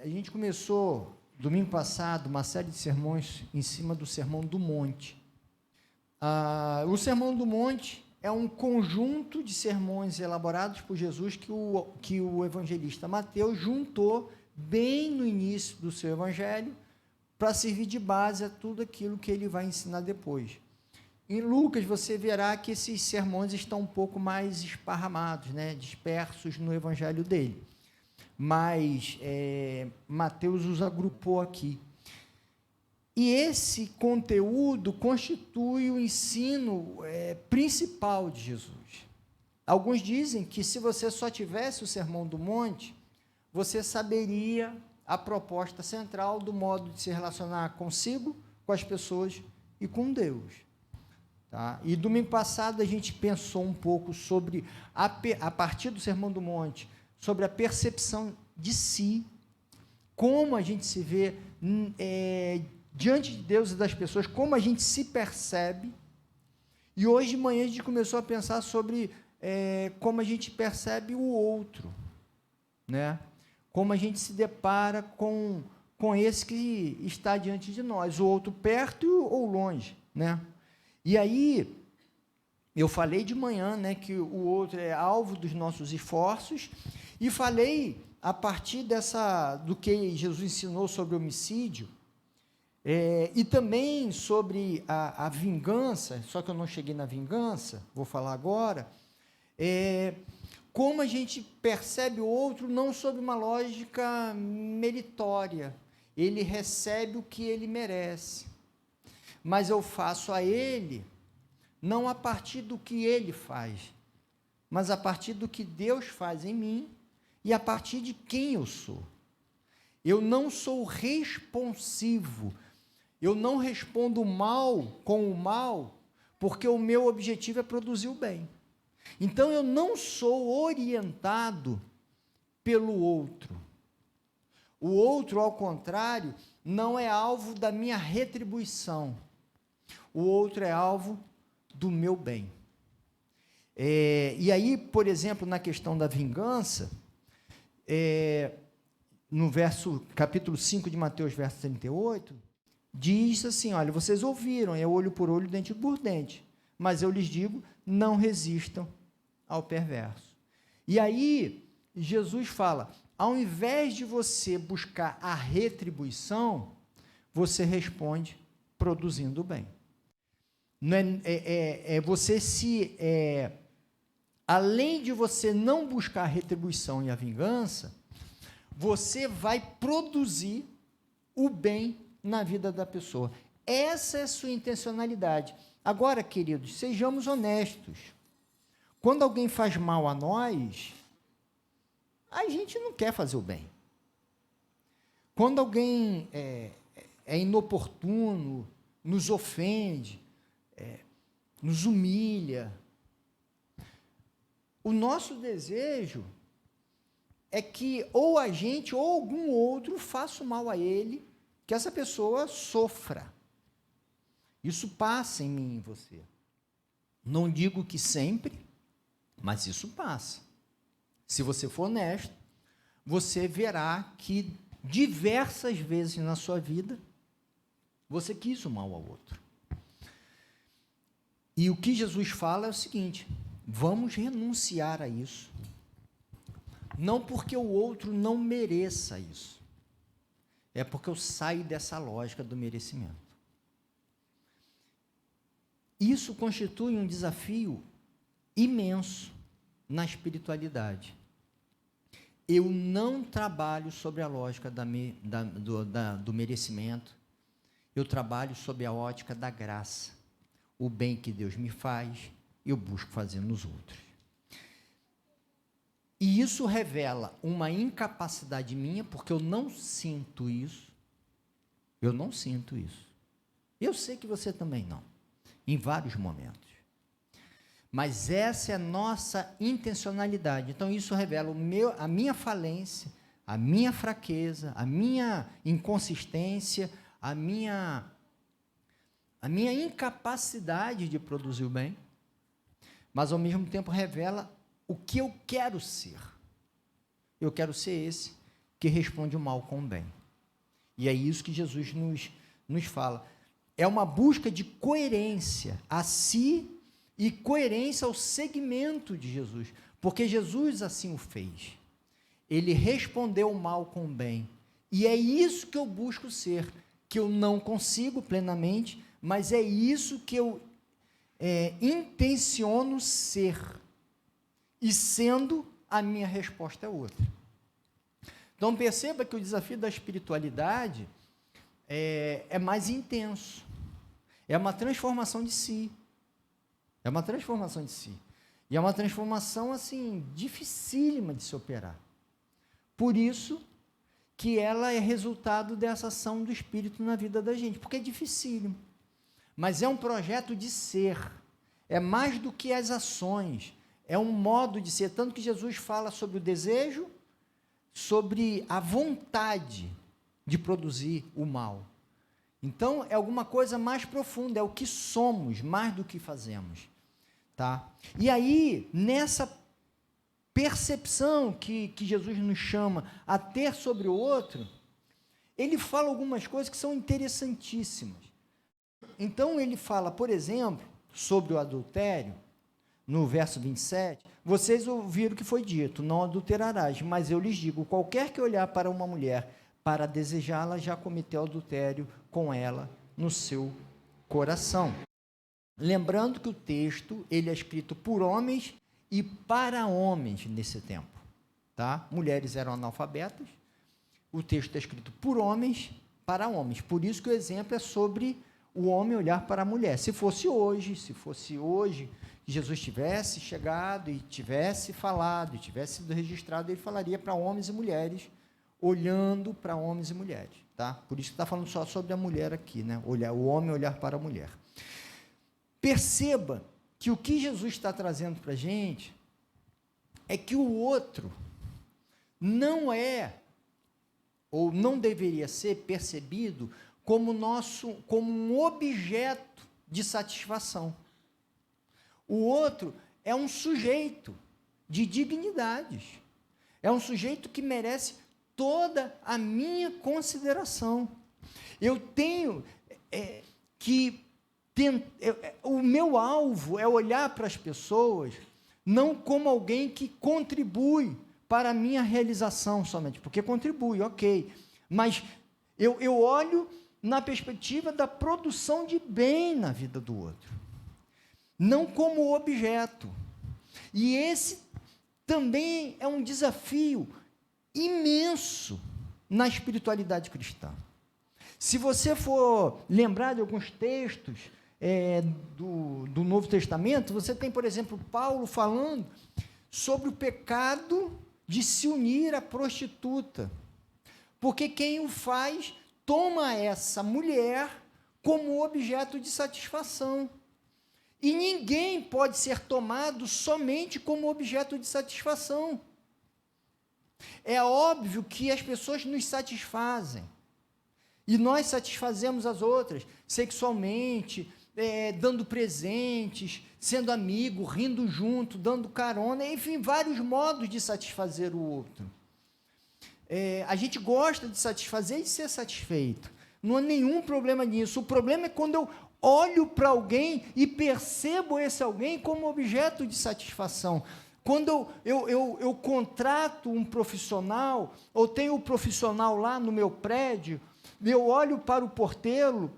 A gente começou, domingo passado, uma série de sermões em cima do Sermão do Monte. O Sermão do Monte é um conjunto de sermões elaborados por Jesus que o evangelista Mateus juntou bem no início do seu evangelho para servir de base a tudo aquilo que ele vai ensinar depois. Em Lucas, você verá que esses sermões estão um pouco mais esparramados, dispersos no evangelho dele. Mas Mateus os agrupou aqui. E esse conteúdo constitui o ensino principal de Jesus. Alguns dizem que se você só tivesse o Sermão do Monte, você saberia a proposta central do modo de se relacionar consigo, com as pessoas e com Deus. Tá? E domingo passado a gente pensou um pouco sobre, a partir do Sermão do Monte, sobre a percepção de si, como a gente se vê diante de Deus e das pessoas, como a gente se percebe. E hoje de manhã a gente começou a pensar sobre como a gente percebe o outro, como a gente se depara com esse que está diante de nós, o outro perto ou longe, E aí, eu falei de manhã, que o outro é alvo dos nossos esforços, e falei a partir do que Jesus ensinou sobre o homicídio, e também sobre a vingança, só que eu não cheguei na vingança, vou falar agora, como a gente percebe o outro não sob uma lógica meritória, ele recebe o que ele merece, mas eu faço a ele, não a partir do que ele faz, mas a partir do que Deus faz em mim, e a partir de quem eu sou. Eu não sou responsivo, eu não respondo mal com o mal, porque o meu objetivo é produzir o bem. Então, eu não sou orientado pelo outro. O outro, ao contrário, não é alvo da minha retribuição. O outro é alvo do meu bem. E aí, por exemplo, na questão da vingança, no capítulo 5 de Mateus, verso 38, diz assim, olha, vocês ouviram, é olho por olho, dente por dente, mas eu lhes digo, não resistam ao perverso. E aí, Jesus fala, ao invés de você buscar a retribuição, você responde produzindo o bem. Não além de você não buscar a retribuição e a vingança, você vai produzir o bem na vida da pessoa. Essa é a sua intencionalidade. Agora, queridos, sejamos honestos. Quando alguém faz mal a nós, a gente não quer fazer o bem. Quando alguém é inoportuno, nos ofende, nos humilha, o nosso desejo é que ou a gente ou algum outro faça o mal a ele, que essa pessoa sofra. Isso passa em mim e em você. Não digo que sempre, mas isso passa. Se você for honesto, você verá que diversas vezes na sua vida você quis o mal ao outro. E o que Jesus fala é o seguinte: vamos renunciar a isso. Não porque o outro não mereça isso. É porque eu saio dessa lógica do merecimento. Isso constitui um desafio imenso na espiritualidade. Eu não trabalho sobre a lógica do merecimento, eu trabalho sob a ótica da graça. O bem que Deus me faz, eu busco fazer nos outros. E isso revela uma incapacidade minha, porque eu não sinto isso. Eu não sinto isso. Eu sei que você também não, em vários momentos. Mas essa é a nossa intencionalidade. Então, isso revela a minha falência, a minha fraqueza, a minha inconsistência, a minha incapacidade de produzir o bem, mas, ao mesmo tempo, revela o que eu quero ser. Eu quero ser esse que responde o mal com o bem. E é isso que Jesus nos fala. É uma busca de coerência a si e coerência ao segmento de Jesus, porque Jesus assim o fez. Ele respondeu o mal com o bem. E é isso que eu busco ser, que eu não consigo plenamente, mas é isso que eu intenciono ser. E sendo, a minha resposta é outra. Então, perceba que o desafio da espiritualidade é mais intenso. É uma transformação de si. É uma transformação de si. E é uma transformação, assim, dificílima de se operar. Por isso que ela é resultado dessa ação do Espírito na vida da gente, porque é dificílimo. Mas é um projeto de ser. É mais do que as ações. É um modo de ser. Tanto que Jesus fala sobre o desejo, sobre a vontade de produzir o mal. Então, é alguma coisa mais profunda, é o que somos, mais do que fazemos. Tá? E aí, nessa percepção que Jesus nos chama a ter sobre o outro, ele fala algumas coisas que são interessantíssimas. Então, ele fala, por exemplo, sobre o adultério, no verso 27, vocês ouviram o que foi dito, não adulterarás, mas eu lhes digo, qualquer que olhar para uma mulher para desejá-la, já cometeu adultério com ela no seu coração. Lembrando que o texto, ele é escrito por homens e para homens nesse tempo, tá? Mulheres eram analfabetas, o texto é escrito por homens para homens, por isso que o exemplo é sobre o homem olhar para a mulher. Se fosse hoje que Jesus tivesse chegado e tivesse falado, e tivesse sido registrado, ele falaria para homens e mulheres, olhando para homens e mulheres, tá? Por isso que está falando só sobre a mulher aqui, né? O homem olhar para a mulher. Perceba que o que Jesus está trazendo para a gente é que o outro não é, ou não deveria ser percebido como um objeto de satisfação. O outro é um sujeito de dignidades, é um sujeito que merece toda a minha consideração. Eu tenho o meu alvo é olhar para as pessoas não como alguém que contribui para a minha realização somente, porque contribui, ok, mas eu olho na perspectiva da produção de bem na vida do outro, não como objeto. E esse também é um desafio imenso na espiritualidade cristã. Se você for lembrar de alguns textos do Novo Testamento, você tem, por exemplo, Paulo falando sobre o pecado de se unir à prostituta, porque quem o faz toma essa mulher como objeto de satisfação. E ninguém pode ser tomado somente como objeto de satisfação. É óbvio que as pessoas nos satisfazem, e nós satisfazemos as outras sexualmente, dando presentes, sendo amigo, rindo junto, dando carona, enfim, vários modos de satisfazer o outro. A gente gosta de satisfazer e de ser satisfeito. Não há nenhum problema nisso. O problema é quando eu olho para alguém e percebo esse alguém como objeto de satisfação. Quando eu contrato um profissional, ou tenho um profissional lá no meu prédio, eu olho para o porteiro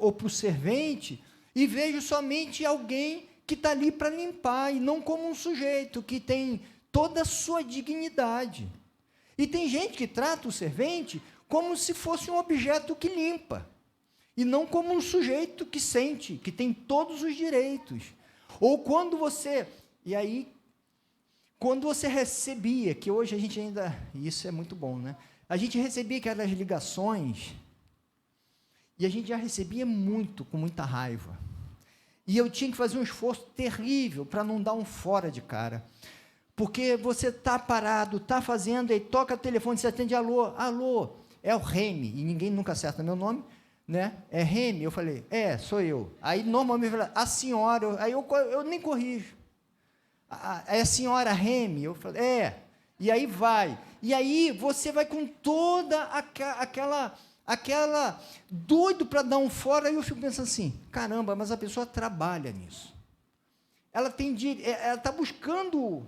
ou para o servente, e vejo somente alguém que está ali para limpar, e não como um sujeito que tem toda a sua dignidade. E tem gente que trata o servente como se fosse um objeto que limpa, e não como um sujeito que sente, que tem todos os direitos. Ou quando você recebia, que hoje a gente ainda, isso é muito bom, né? A gente recebia aquelas ligações, e a gente já recebia muito, com muita raiva. E eu tinha que fazer um esforço terrível para não dar um fora de cara. Porque você está parado, está fazendo, aí toca o telefone, você atende, alô, é o Remy, e ninguém nunca acerta meu nome, né? É Remy? Eu falei, sou eu. Aí, normalmente, eu falei, a senhora, aí eu nem corrijo. É a senhora Remy? Eu falei, E aí vai. E aí você vai com toda aquela doido para dar um fora, aí eu fico pensando assim, caramba, mas a pessoa trabalha nisso. Ela está buscando.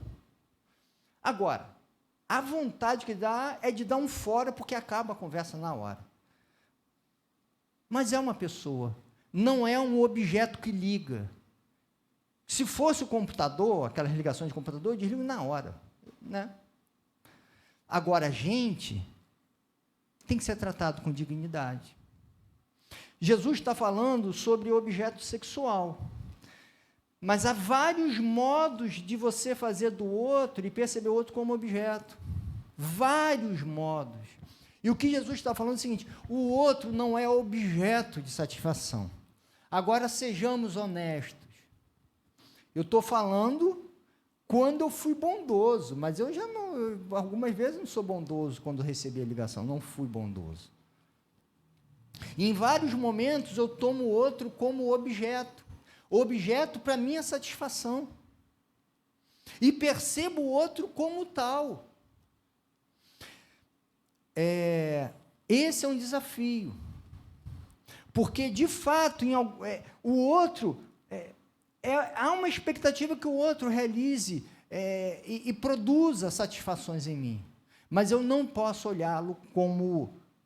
Agora, a vontade que dá é de dar um fora, porque acaba a conversa na hora. Mas é uma pessoa, não é um objeto que liga. Se fosse o computador, aquelas ligações de computador, eu desligo na hora, né? Agora, a gente tem que ser tratado com dignidade. Jesus está falando sobre objeto sexual, mas há vários modos de você fazer do outro e perceber o outro como objeto. Vários modos. E o que Jesus está falando é o seguinte: o outro não é objeto de satisfação. Agora, sejamos honestos. Eu estou falando quando eu fui bondoso, mas eu já não, algumas vezes não sou bondoso quando recebi a ligação, não fui bondoso. E em vários momentos eu tomo o outro como objeto para minha satisfação. E percebo o outro como tal. Esse é um desafio. Porque, de fato, o outro... há uma expectativa que o outro realize e produza satisfações em mim. Mas eu não posso olhá-lo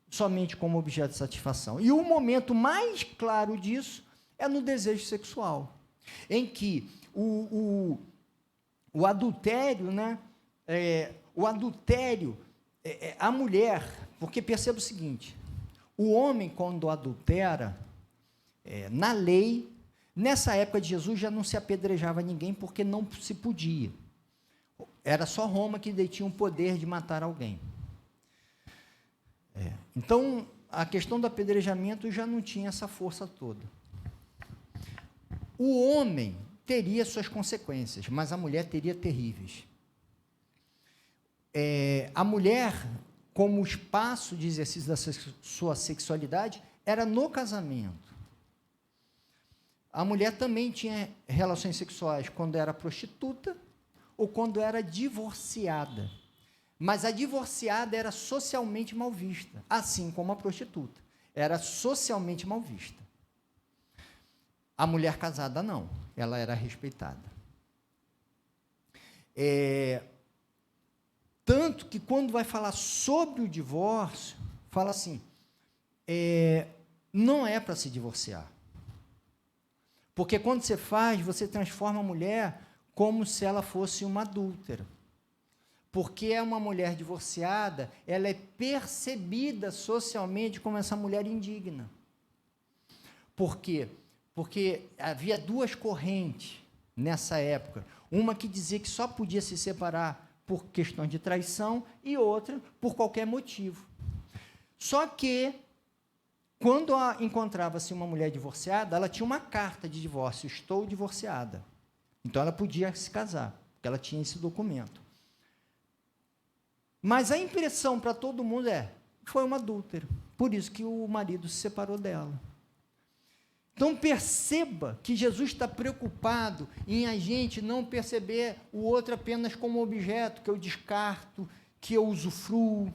somente como objeto de satisfação. E o momento mais claro disso é no desejo sexual, em que o adultério, né? A mulher, porque perceba o seguinte, o homem, quando adultera, na lei, nessa época de Jesus já não se apedrejava ninguém porque não se podia. Era só Roma que detinha o poder de matar alguém. Então, a questão do apedrejamento já não tinha essa força toda. O homem teria suas consequências, mas a mulher teria terríveis. A mulher, como espaço de exercício da sua sexualidade, era no casamento. A mulher também tinha relações sexuais quando era prostituta ou quando era divorciada. Mas a divorciada era socialmente mal vista, assim como a prostituta. Era socialmente mal vista. A mulher casada, não. Ela era respeitada. Tanto que, quando vai falar sobre o divórcio, fala assim, não é para se divorciar. Porque quando você faz, você transforma a mulher como se ela fosse uma adúltera. Porque é uma mulher divorciada, ela é percebida socialmente como essa mulher indigna. Por quê? Porque havia duas correntes nessa época. Uma que dizia que só podia se separar por questões de traição e outra por qualquer motivo. Só que, quando encontrava-se uma mulher divorciada, ela tinha uma carta de divórcio, estou divorciada. Então, ela podia se casar, porque ela tinha esse documento. Mas a impressão para todo mundo foi uma adúltera. Por isso que o marido se separou dela. Então, perceba que Jesus está preocupado em a gente não perceber o outro apenas como objeto, que eu descarto, que eu usufruo.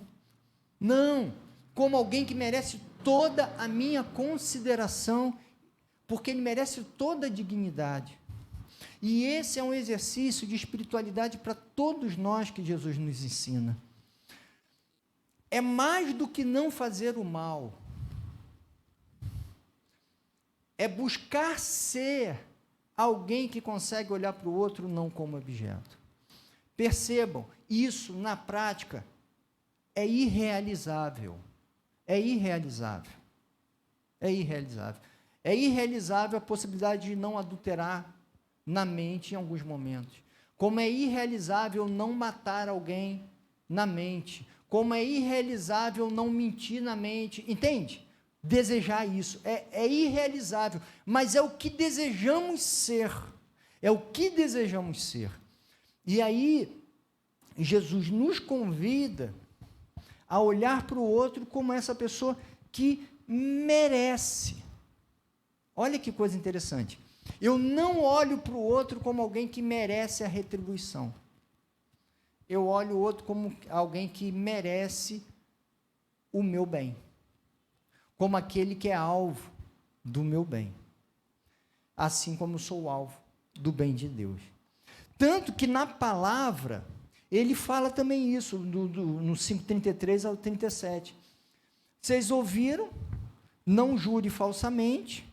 Não, como alguém que merece toda a minha consideração, porque ele merece toda a dignidade. E esse é um exercício de espiritualidade para todos nós que Jesus nos ensina. É mais do que não fazer o mal. É buscar ser alguém que consegue olhar para o outro não como objeto. Percebam, isso na prática é irrealizável. É irrealizável. É irrealizável. É irrealizável a possibilidade de não adulterar na mente em alguns momentos. Como é irrealizável não matar alguém na mente. Como é irrealizável não mentir na mente. Entende? Desejar isso. É irrealizável, mas é o que desejamos ser. É o que desejamos ser. E aí, Jesus nos convida a olhar para o outro como essa pessoa que merece. Olha que coisa interessante. Eu não olho para o outro como alguém que merece a retribuição. eu olho o outro como alguém que merece o meu bem, como aquele que é alvo do meu bem, assim como eu sou alvo do bem de Deus. Tanto que na palavra, ele fala também isso, no 5:33 ao 37. Vocês ouviram, não jure falsamente,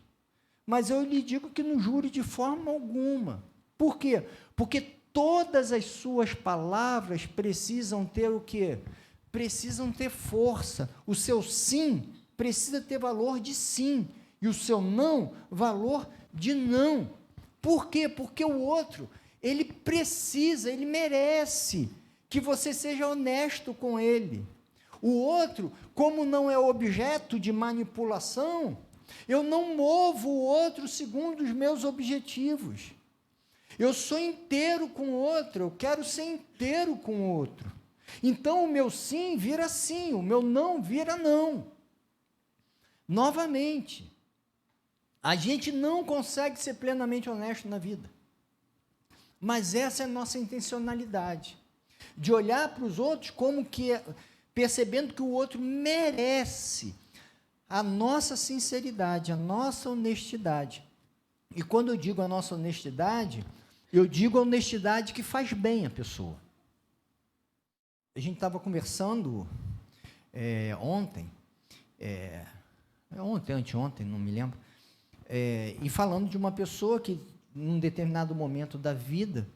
mas eu lhe digo que não jure de forma alguma. Por quê? Porque todas as suas palavras precisam ter o quê? Precisam ter força. O seu sim precisa ter valor de sim, e o seu não, valor de não. Por quê? Porque o outro, ele precisa, ele merece que você seja honesto com ele. O outro, como não é objeto de manipulação, eu não movo o outro segundo os meus objetivos. Eu sou inteiro com o outro, eu quero ser inteiro com o outro. Então, o meu sim vira sim, o meu não vira não. Novamente, a gente não consegue ser plenamente honesto na vida. Mas essa é a nossa intencionalidade, de olhar para os outros como que, percebendo que o outro merece a nossa sinceridade, a nossa honestidade. E quando eu digo a nossa honestidade, eu digo a honestidade que faz bem a pessoa. A gente estava conversando ontem, anteontem, não me lembro, e falando de uma pessoa que, num determinado momento da vida,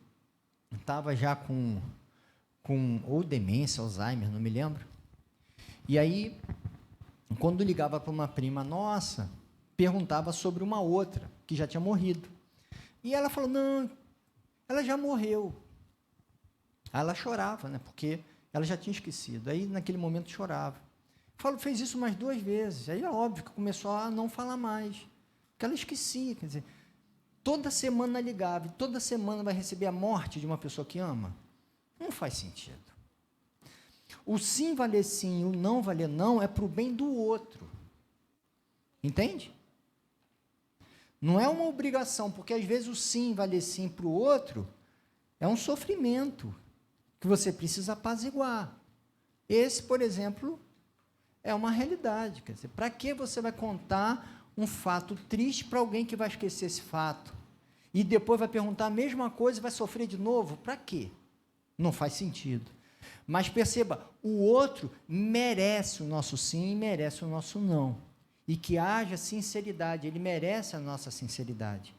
estava já com ou demência, Alzheimer, não me lembro. E aí, quando ligava para uma prima nossa, perguntava sobre uma outra, que já tinha morrido. E ela falou, não, ela já morreu. Aí ela chorava, né, porque ela já tinha esquecido. Aí, naquele momento, chorava. Fez isso mais 2 vezes. Aí, é óbvio que começou a não falar mais, porque ela esquecia. Quer dizer, toda semana ligava, e toda semana vai receber a morte de uma pessoa que ama? Não faz sentido. O sim valer sim, o não valer não, é para o bem do outro. Entende? Não é uma obrigação, porque às vezes o sim valer sim para o outro é um sofrimento que você precisa apaziguar. Esse, por exemplo, é uma realidade. Quer dizer, para que você vai contar um fato triste para alguém que vai esquecer esse fato? E depois vai perguntar a mesma coisa e vai sofrer de novo? Para quê? Não faz sentido. Mas perceba, o outro merece o nosso sim e merece o nosso não. E que haja sinceridade, ele merece a nossa sinceridade.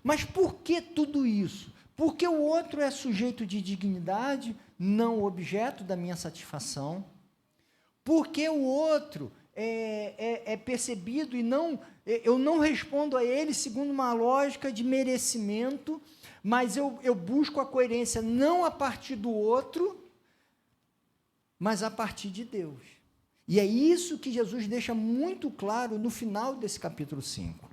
Mas por que tudo isso? Porque o outro é sujeito de dignidade, não objeto da minha satisfação. Porque o outro é percebido e eu não respondo a ele segundo uma lógica de merecimento, mas eu busco a coerência não a partir do outro, mas a partir de Deus. E é isso que Jesus deixa muito claro no final desse capítulo 5.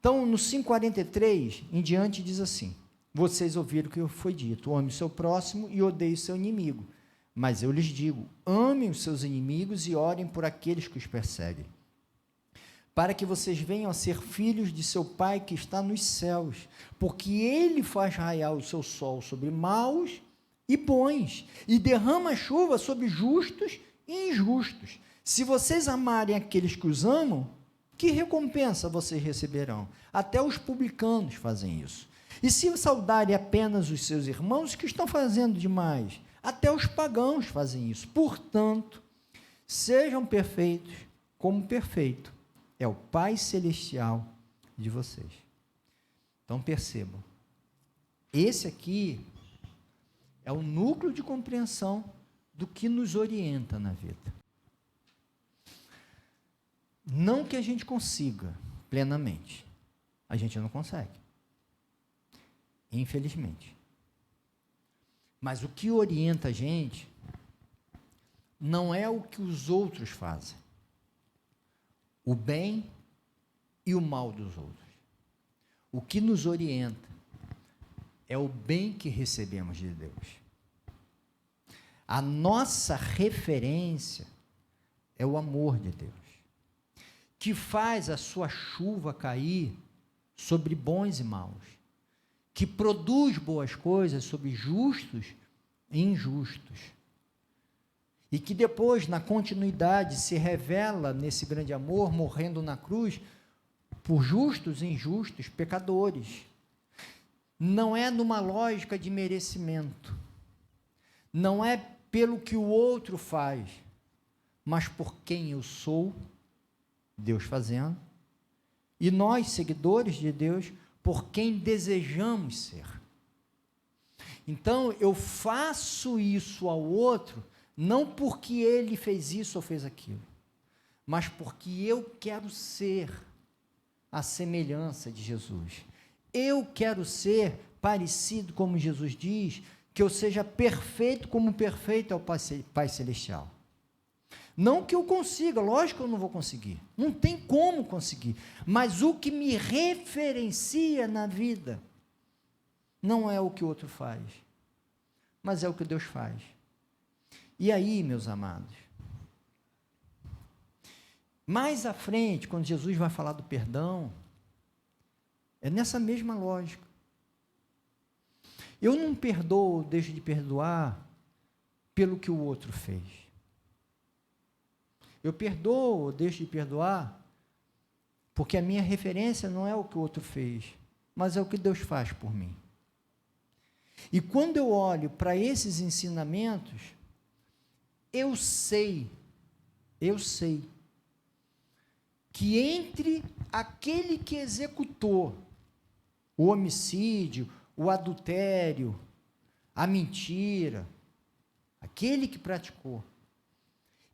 Então, no 5:43 em diante, diz assim: vocês ouviram o que foi dito, ame o seu próximo e odeie o seu inimigo. Mas eu lhes digo, amem os seus inimigos e orem por aqueles que os perseguem, para que vocês venham a ser filhos de seu Pai que está nos céus, porque Ele faz raiar o seu sol sobre maus e bons, e derrama chuva sobre justos e injustos. Se vocês amarem aqueles que os amam, que recompensa vocês receberão? Até os publicanos fazem isso. E se saudarem apenas os seus irmãos, que estão fazendo demais? Até os pagãos fazem isso. Portanto, sejam perfeitos, como perfeito é o Pai Celestial de vocês. Então, percebam, esse aqui é o núcleo de compreensão do que nos orienta na vida. Não que a gente consiga plenamente, a gente não consegue, infelizmente. Mas o que orienta a gente não é o que os outros fazem, o bem e o mal dos outros. O que nos orienta é o bem que recebemos de Deus. A nossa referência é o amor de Deus, que faz a sua chuva cair sobre bons e maus, que produz boas coisas sobre justos injustos. E que depois, na continuidade, se revela nesse grande amor, morrendo na cruz, por justos e injustos, pecadores. Não é numa lógica de merecimento. Não é pelo que o outro faz, mas por quem eu sou, Deus fazendo, e nós, seguidores de Deus, por quem desejamos ser. Então, eu faço isso ao outro, não porque ele fez isso ou fez aquilo, mas porque eu quero ser a semelhança de Jesus. Eu quero ser parecido, como Jesus diz, que eu seja perfeito como perfeito é o Pai Celestial. Não que eu consiga, lógico que eu não vou conseguir, não tem como conseguir, mas o que me referencia na vida não é o que o outro faz, mas é o que Deus faz. E aí, meus amados, mais à frente, quando Jesus vai falar do perdão, é nessa mesma lógica. Eu não perdoo, deixo de perdoar pelo que o outro fez. Eu perdoo, deixo de perdoar, porque a minha referência não é o que o outro fez, mas é o que Deus faz por mim. E quando eu olho para esses ensinamentos, eu sei que entre aquele que executou o homicídio, o adultério, a mentira, aquele que praticou,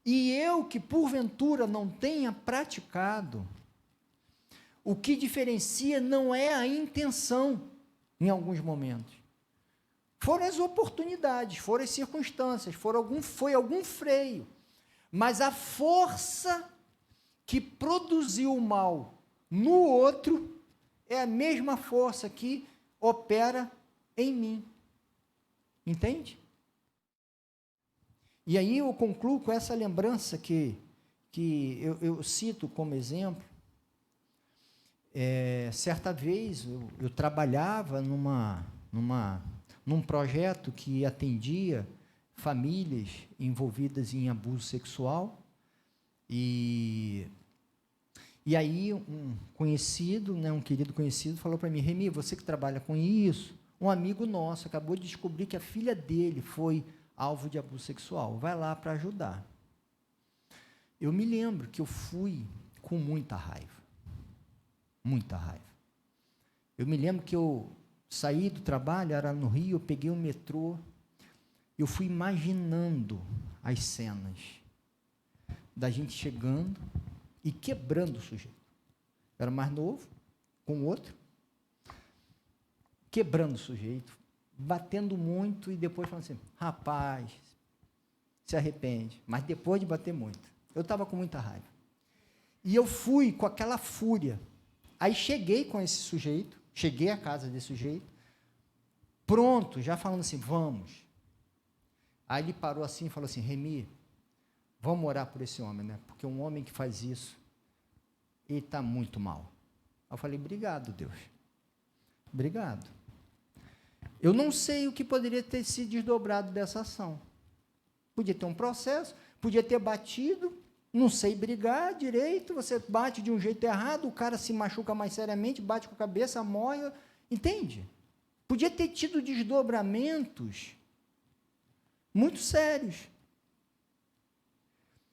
e eu que porventura não tenha praticado, o que diferencia não é a intenção, em alguns momentos. Foram as oportunidades, foram as circunstâncias, foi algum freio, mas a força que produziu o mal no outro é a mesma força que opera em mim. Entende? E aí eu concluo com essa lembrança que eu cito como exemplo. Certa vez eu trabalhava num projeto que atendia famílias envolvidas em abuso sexual, e aí um conhecido, um querido conhecido, falou para mim: Remi, você que trabalha com isso, um amigo nosso acabou de descobrir que a filha dele foi alvo de abuso sexual, vai lá para ajudar. Eu me lembro que eu fui com muita raiva. Eu me lembro que eu saí do trabalho, era no Rio, eu peguei o metrô, eu fui imaginando as cenas da gente chegando e quebrando o sujeito. Eu era mais novo, com o outro, quebrando o sujeito, batendo muito e depois falando assim: rapaz, se arrepende, mas depois de bater muito. Eu estava com muita raiva. E eu fui com aquela fúria. Aí cheguei com esse sujeito, cheguei à casa desse sujeito, pronto, já falando assim: vamos. Aí ele parou assim e falou assim: Remi, vamos orar por esse homem, né? Porque um homem que faz isso, ele está muito mal. Eu falei: obrigado, Deus. Obrigado. Eu não sei o que poderia ter se desdobrado dessa ação. Podia ter um processo, podia ter batido, não sei brigar direito, você bate de um jeito errado, o cara se machuca mais seriamente, bate com a cabeça, morre, entende? Podia ter tido desdobramentos muito sérios.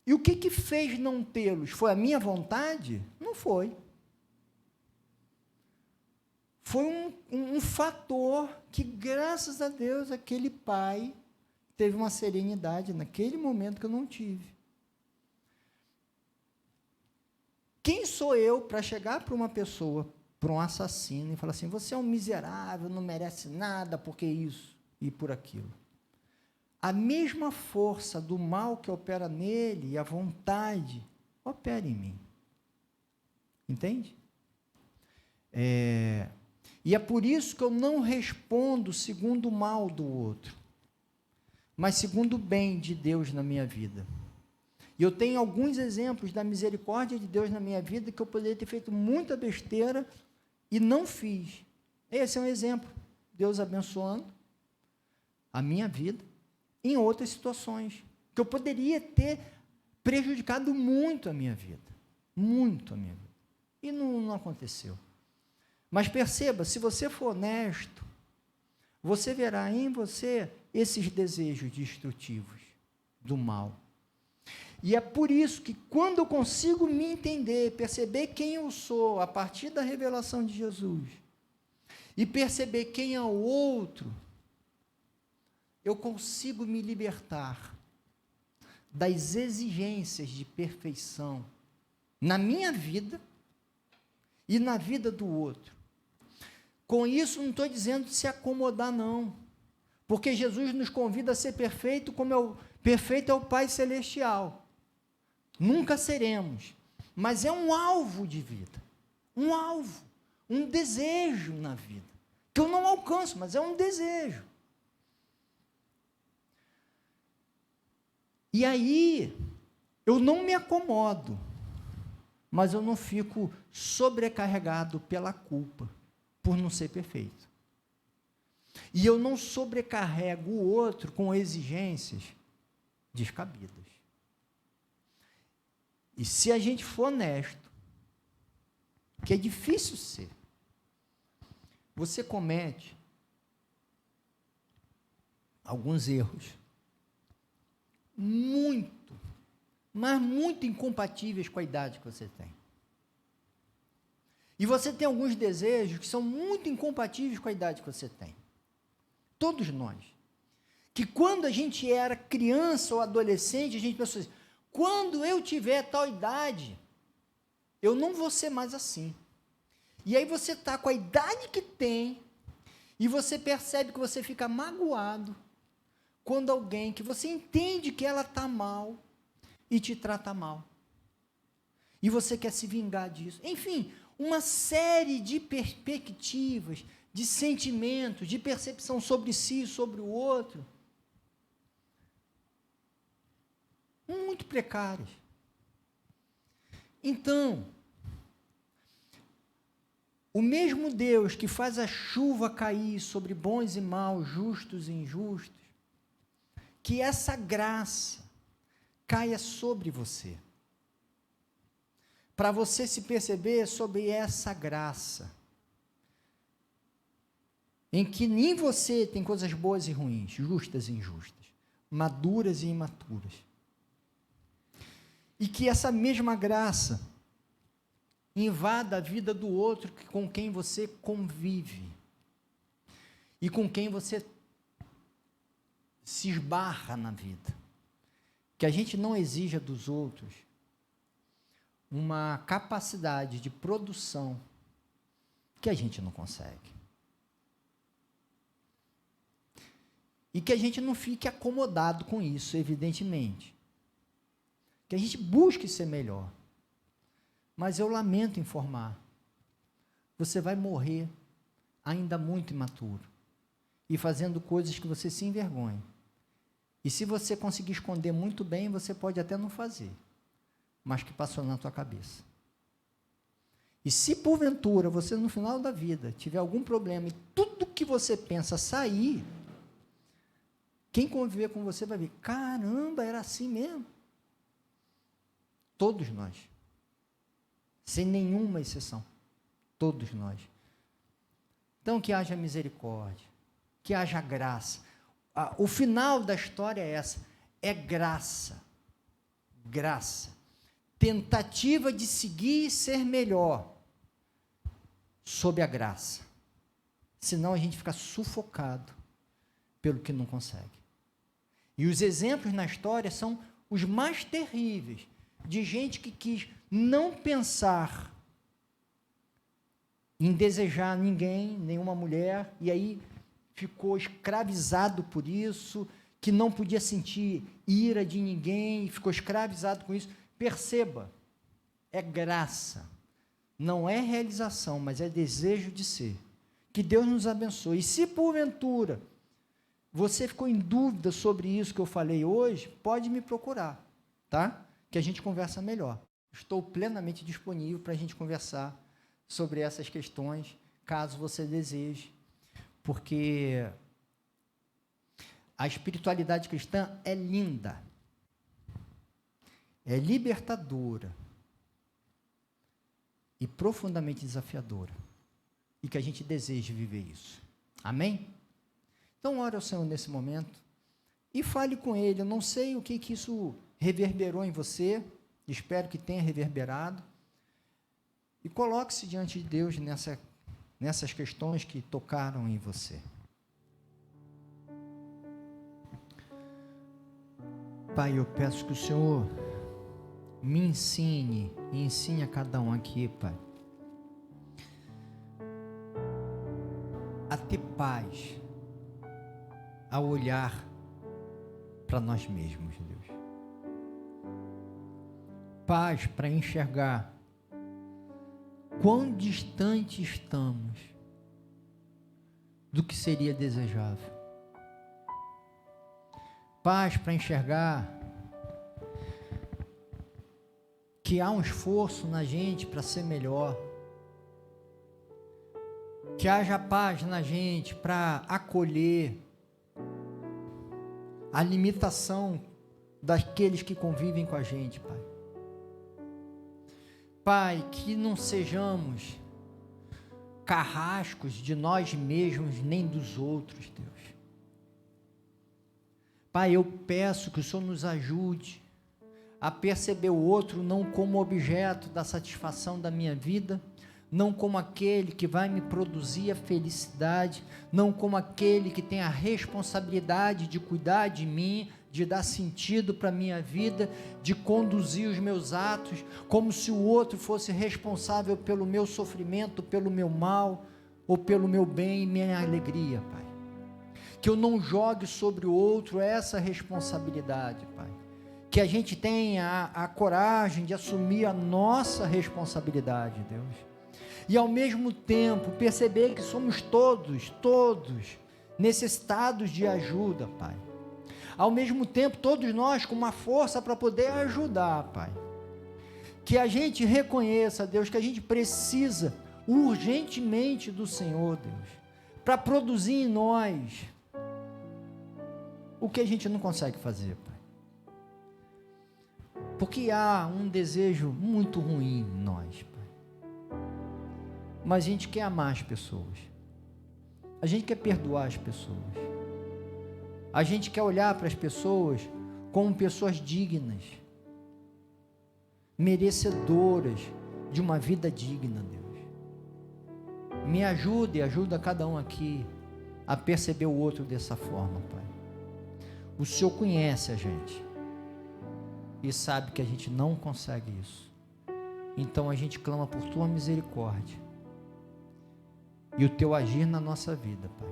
E o que fez não tê-los? Foi a minha vontade? Não foi. Foi um fator que, graças a Deus, aquele pai teve uma serenidade naquele momento que eu não tive. Quem sou eu para chegar para uma pessoa, para um assassino, e falar assim: você é um miserável, não merece nada, porque isso e por aquilo? A mesma força do mal que opera nele, e a vontade, opera em mim. Entende? E é por isso que eu não respondo segundo o mal do outro, mas segundo o bem de Deus na minha vida. E eu tenho alguns exemplos da misericórdia de Deus na minha vida que eu poderia ter feito muita besteira e não fiz. Esse é um exemplo. Deus abençoando a minha vida em outras situações, que eu poderia ter prejudicado muito a minha vida. Muito a minha vida. E não aconteceu. Mas perceba, se você for honesto, você verá em você esses desejos destrutivos do mal. E é por isso que quando eu consigo me entender, perceber quem eu sou a partir da revelação de Jesus, e perceber quem é o outro, eu consigo me libertar das exigências de perfeição na minha vida e na vida do outro. Com isso, não estou dizendo de se acomodar, não. Porque Jesus nos convida a ser perfeito, como perfeito é o Pai Celestial. Nunca seremos. Mas é um alvo de vida. Um alvo. Um desejo na vida. Que eu não alcanço, mas é um desejo. E aí, eu não me acomodo, mas eu não fico sobrecarregado pela culpa, por não ser perfeito. E eu não sobrecarrego o outro com exigências descabidas. E se a gente for honesto, que é difícil ser, você comete alguns erros muito, mas muito incompatíveis com a idade que você tem. E você tem alguns desejos que são muito incompatíveis com a idade que você tem. Todos nós. Que quando a gente era criança ou adolescente, a gente pensou assim, quando eu tiver tal idade, eu não vou ser mais assim. E aí você está com a idade que tem, e você percebe que você fica magoado quando alguém que você entende que ela está mal e te trata mal. E você quer se vingar disso. Enfim, uma série de perspectivas, de sentimentos, de percepção sobre si e sobre o outro, muito precárias. Então, o mesmo Deus que faz a chuva cair sobre bons e maus, justos e injustos, que essa graça caia sobre você, para você se perceber sobre essa graça, em que em você tem coisas boas e ruins, justas e injustas, maduras e imaturas. E que essa mesma graça invada a vida do outro com quem você convive e com quem você se esbarra na vida. Que a gente não exija dos outros uma capacidade de produção que a gente não consegue. E que a gente não fique acomodado com isso, evidentemente. Que a gente busque ser melhor. Mas eu lamento informar, você vai morrer ainda muito imaturo e fazendo coisas que você se envergonha. E se você conseguir esconder muito bem, você pode até não fazer, mas que passou na tua cabeça. E se porventura você no final da vida tiver algum problema e tudo que você pensa sair, quem conviver com você vai ver, caramba, era assim mesmo. Todos nós. Sem nenhuma exceção. Todos nós. Então, que haja misericórdia, que haja graça. O final da história é essa, é graça. Graça. Tentativa de seguir e ser melhor sob a graça. Senão a gente fica sufocado pelo que não consegue. E os exemplos na história são os mais terríveis, de gente que quis não pensar em desejar ninguém, nenhuma mulher, e aí ficou escravizado por isso, que não podia sentir ira de ninguém, ficou escravizado com isso. Perceba, é graça, não é realização, mas é desejo de ser. Que Deus nos abençoe. E se porventura você ficou em dúvida sobre isso que eu falei hoje, pode me procurar, tá? Que a gente conversa melhor. Estou plenamente disponível para a gente conversar sobre essas questões, caso você deseje, porque A espiritualidade cristã é linda, é libertadora e profundamente desafiadora, e que a gente deseja viver isso. Amém? Então, ore ao Senhor nesse momento e fale com Ele. Eu não sei o que isso reverberou em você, espero que tenha reverberado, e coloque-se diante de Deus nessas questões que tocaram em você. Pai, eu peço que o Senhor me ensine e ensine a cada um aqui, Pai, a ter paz, a olhar para nós mesmos, Deus. Paz para enxergar quão distante estamos do que seria desejável. Paz para enxergar que há um esforço na gente para ser melhor, que haja paz na gente para acolher a limitação daqueles que convivem com a gente, Pai. Pai, que não sejamos carrascos de nós mesmos nem dos outros, Deus. Pai, eu peço que o Senhor nos ajude a perceber o outro não como objeto da satisfação da minha vida, não como aquele que vai me produzir a felicidade, não como aquele que tem a responsabilidade de cuidar de mim, de dar sentido para a minha vida, de conduzir os meus atos, como se o outro fosse responsável pelo meu sofrimento, pelo meu mal, ou pelo meu bem e minha alegria, Pai. Que eu não jogue sobre o outro essa responsabilidade, Pai. Que a gente tenha a coragem de assumir a nossa responsabilidade, Deus. E ao mesmo tempo perceber que somos todos necessitados de ajuda, Pai. Ao mesmo tempo, todos nós com uma força para poder ajudar, Pai. Que a gente reconheça, Deus, que a gente precisa urgentemente do Senhor, Deus, para produzir em nós o que a gente não consegue fazer, Pai. Porque há um desejo muito ruim em nós, Pai. Mas a gente quer amar as pessoas. A gente quer perdoar as pessoas. A gente quer olhar para as pessoas como pessoas dignas, merecedoras de uma vida digna, Deus. Me ajude e ajuda cada um aqui a perceber o outro dessa forma, Pai. O Senhor conhece a gente e sabe que a gente não consegue isso. Então a gente clama por Tua misericórdia e o Teu agir na nossa vida, Pai.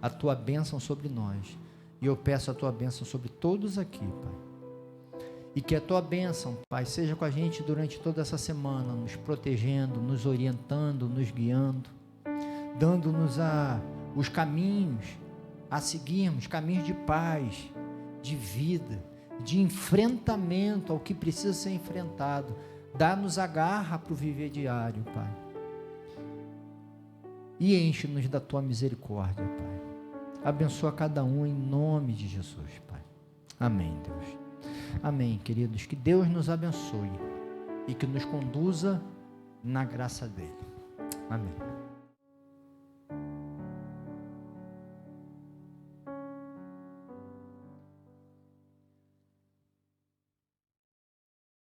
A Tua bênção sobre nós. E eu peço a Tua bênção sobre todos aqui, Pai. E que a Tua bênção, Pai, seja com a gente durante toda essa semana, nos protegendo, nos orientando, nos guiando, dando-nos os caminhos a seguirmos, caminhos de paz, de vida, de enfrentamento ao que precisa ser enfrentado. Dá-nos a garra para o viver diário, Pai. E enche-nos da Tua misericórdia, Pai. Abençoa cada um em nome de Jesus, Pai. Amém, Deus. Amém, queridos. Que Deus nos abençoe e que nos conduza na graça dEle. Amém.